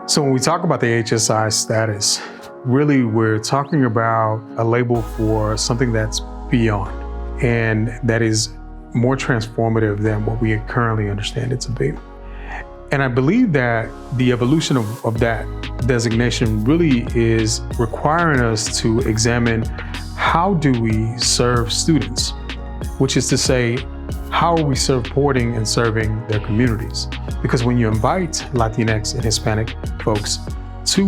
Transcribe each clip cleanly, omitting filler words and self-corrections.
So when we talk about the HSI status, really we're talking about a label for something that's beyond and that is more transformative than what we currently understand it to be. And I believe that the evolution of that designation really is requiring us to examine how do we serve students, which is to say, how are we supporting and serving their communities? Because when you invite Latinx and Hispanic folks to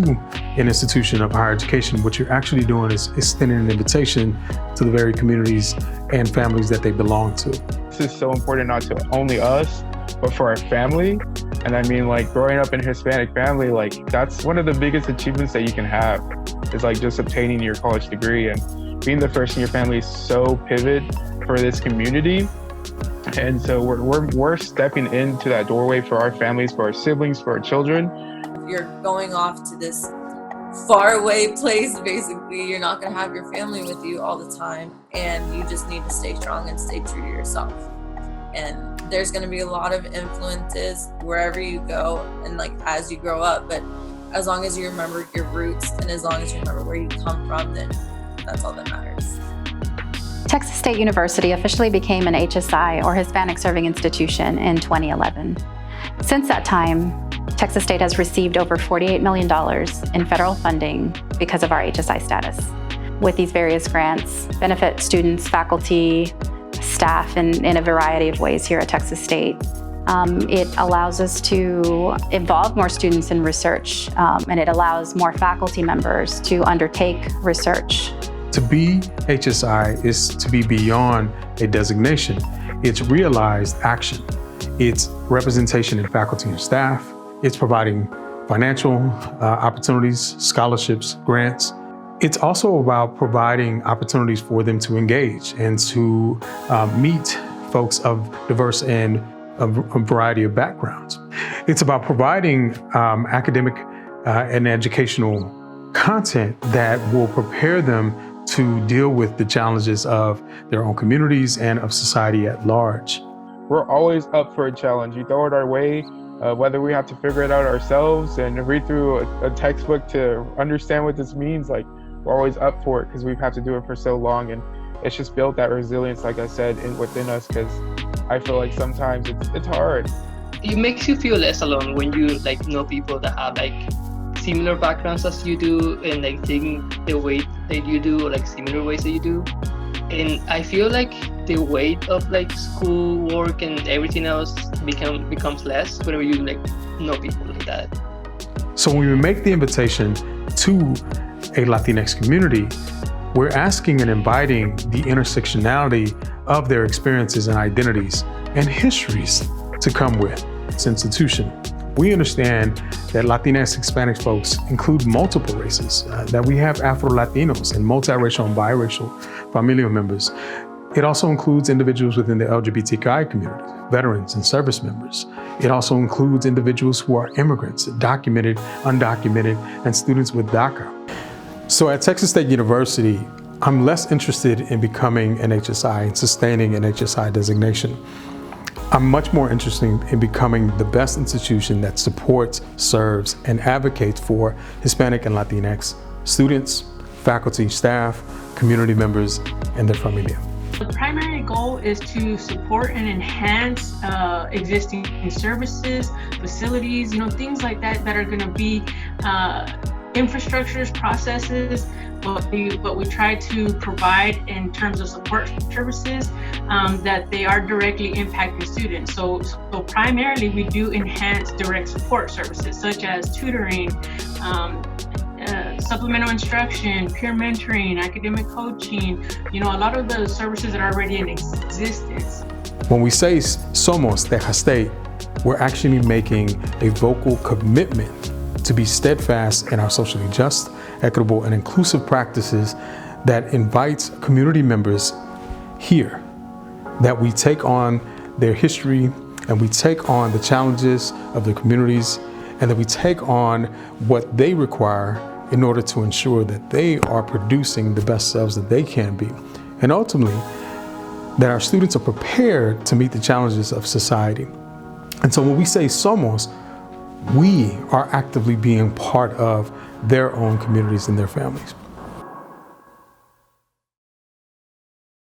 an institution of higher education, what you're actually doing is extending an invitation to the very communities and families that they belong to. This is so important not to only us, but for our family. And I mean, like growing up in a Hispanic family, like that's one of the biggest achievements that you can have is like just obtaining your college degree, and being the first in your family is so pivot for this community. And so we're stepping into that doorway for our families, for our siblings, for our children. If you're going off to this faraway place, basically, you're not going to have your family with you all the time, and you just need to stay strong and stay true to yourself. And there's going to be a lot of influences wherever you go and like as you grow up, but as long as you remember your roots and as long as you remember where you come from, then that's all that matters. Texas State University officially became an HSI, or Hispanic Serving Institution, in 2011. Since that time, Texas State has received over $48 million in federal funding because of our HSI status. With these various grants, benefit students, faculty, staff in a variety of ways here at Texas State. It allows us to involve more students in research, and it allows more faculty members to undertake research. To be HSI is to be beyond a designation. It's realized action. It's representation in faculty and staff. It's providing financial opportunities, scholarships, grants. It's also about providing opportunities for them to engage and to meet folks of diverse and a variety of backgrounds. It's about providing academic and educational content that will prepare them to deal with the challenges of their own communities and of society at large. We're always up for a challenge. You throw it our way, whether we have to figure it out ourselves and read through a textbook to understand what this means, like we're always up for it because we've had to do it for so long. And it's just built that resilience, like I said, within us, because I feel like sometimes it's hard. It makes you feel less alone when you like know people that have like similar backgrounds as you do and like think the way that you do, or like similar ways that you do. And I feel like the weight of like school work and everything else becomes less whenever you like know people like that. So when we make the invitation to a Latinx community, we're asking and inviting the intersectionality of their experiences and identities and histories to come with this institution. We understand that Latinx Hispanic folks include multiple races, that we have Afro-Latinos and multiracial and biracial familial members. It also includes individuals within the LGBTQI community, veterans and service members. It also includes individuals who are immigrants, documented, undocumented, and students with DACA. So at Texas State University, I'm less interested in becoming an HSI and sustaining an HSI designation. I'm much more interested in becoming the best institution that supports, serves, and advocates for Hispanic and Latinx students, faculty, staff, community members, and their familia. The primary goal is to support and enhance existing services, facilities, things like that are going to be infrastructures, processes, what we try to provide in terms of support services that they are directly impacting students. So primarily we do enhance direct support services such as tutoring, supplemental instruction, peer mentoring, academic coaching, a lot of the services that are already in existence. When we say Somos, Tejas State, we're actually making a vocal commitment to be steadfast in our socially just, equitable, and inclusive practices that invites community members here, that we take on their history and we take on the challenges of their communities, and that we take on what they require in order to ensure that they are producing the best selves that they can be. And ultimately, that our students are prepared to meet the challenges of society. And so when we say Somos, we are actively being part of their own communities and their families.